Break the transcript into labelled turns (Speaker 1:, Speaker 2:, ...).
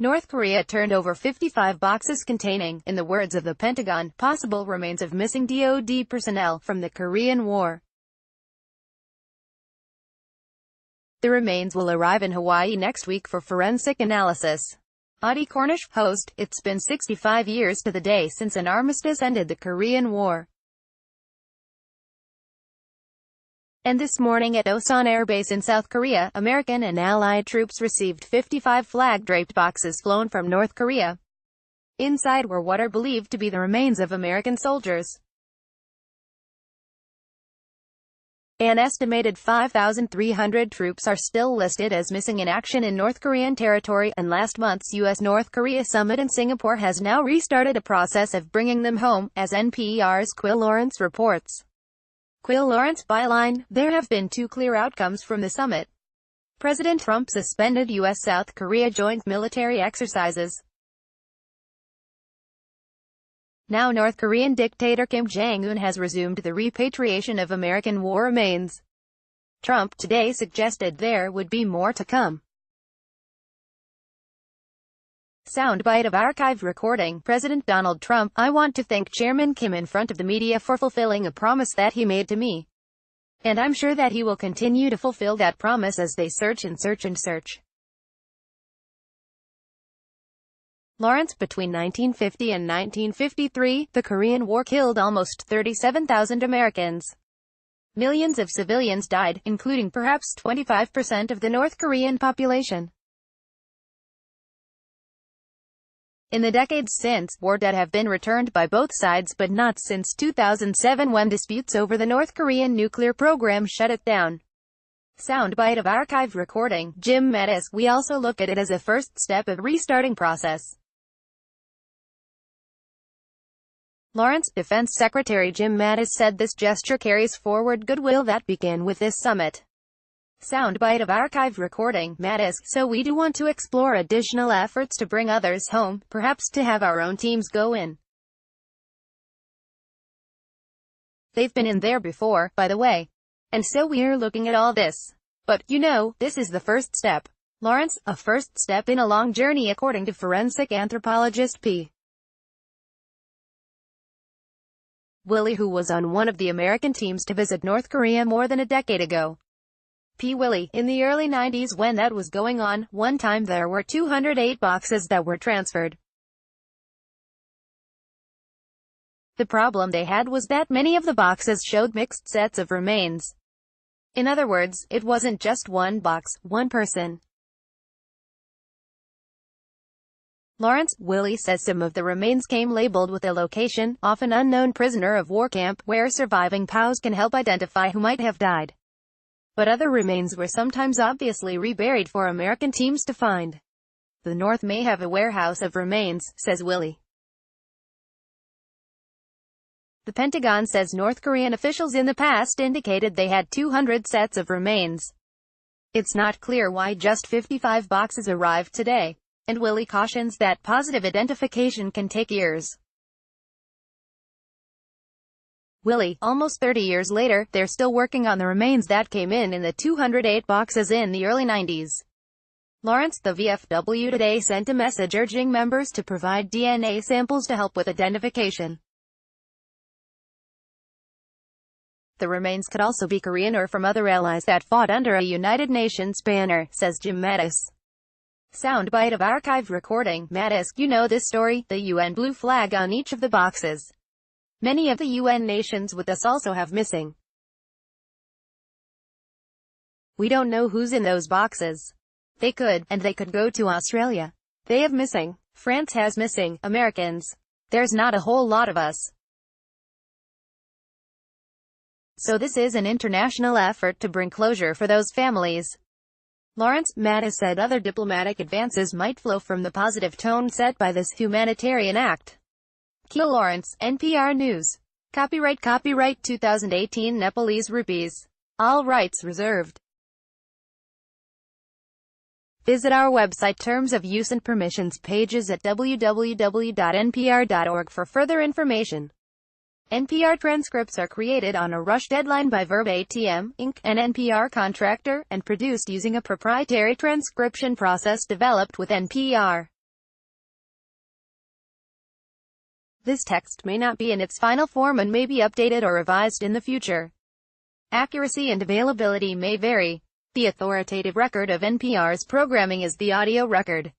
Speaker 1: North Korea turned over 55 boxes containing, in the words of the Pentagon, possible remains of missing DoD personnel from the Korean War. The remains will arrive in Hawaii next week for forensic analysis. Audie Cornish, host, "It's been 65 years to the day since an armistice ended the Korean War. And this morning at Osan Air Base in South Korea, American and Allied troops received 55 flag-draped boxes flown from North Korea. Inside were what are believed to be the remains of American soldiers. An estimated 5,300 troops are still listed as missing in action in North Korean territory, and last month's U.S.-North Korea summit in Singapore has now restarted a process of bringing them home, as NPR's Quill Lawrence reports. Quill Lawrence byline: there have been two clear outcomes from the summit. President Trump suspended U.S.-South Korea joint military exercises. Now North Korean dictator Kim Jong-un has resumed the repatriation of American war remains. Trump today suggested there would be more to come. Soundbite of archived recording. President Donald Trump: I want to thank Chairman Kim in front of the media for fulfilling a promise that he made to me. And I'm sure that he will continue to fulfill that promise as they search and search and search. Lawrence: between 1950 and 1953, the Korean War killed almost 37,000 Americans. Millions of civilians died, including perhaps 25% of the North Korean population. In the decades since, war dead have been returned by both sides, but not since 2007 when disputes over the North Korean nuclear program shut it down. Soundbite of archived recording. Jim Mattis: we also look at it as a first step of restarting process. Lawrence: Defense Secretary Jim Mattis said this gesture carries forward goodwill that began with this summit. Soundbite of archived recording. Mattis: so we do want to explore additional efforts to bring others home, perhaps to have our own teams go in. They've been in there before, by the way. And so we're looking at all this. But, you know, this is the first step. Lawrence: a first step in a long journey according to forensic anthropologist P. Willie, who was on one of the American teams to visit North Korea more than a decade ago. P. Willie: in the early 90s when that was going on, one time there were 208 boxes that were transferred. The problem they had was that many of the boxes showed mixed sets of remains. In other words, it wasn't just one box, one person. Lawrence: Willie says some of the remains came labeled with a location, often unknown prisoner of war camp, where surviving POWs can help identify who might have died. But other remains were sometimes obviously reburied for American teams to find. The North may have a warehouse of remains, says Willie. The Pentagon says North Korean officials in the past indicated they had 200 sets of remains. It's not clear why just 55 boxes arrived today. And Willie cautions that positive identification can take years. Willie: almost 30 years later, they're still working on the remains that came in the 208 boxes in the early 90s. Lawrence: the VFW today sent a message urging members to provide DNA samples to help with identification. The remains could also be Korean or from other allies that fought under a United Nations banner, says Jim Mattis. Soundbite of archived recording. Mattis: you know this story, the UN blue flag on each of the boxes. Many of the UN nations with us also have missing. We don't know who's in those boxes. They could go to Australia. They have missing. France has missing Americans. There's not a whole lot of us. So this is an international effort to bring closure for those families. Lawrence: Mattis said other diplomatic advances might flow from the positive tone set by this humanitarian act. Q. Lawrence, NPR News. Copyright 2018 Nepalese rupees. All rights reserved. Visit our website Terms of Use and Permissions pages at www.npr.org for further information. NPR transcripts are created on a rush deadline by Verbatim, Inc., an NPR contractor, and produced using a proprietary transcription process developed with NPR. This text may not be in its final form and may be updated or revised in the future. Accuracy and availability may vary. The authoritative record of NPR's programming is the audio record.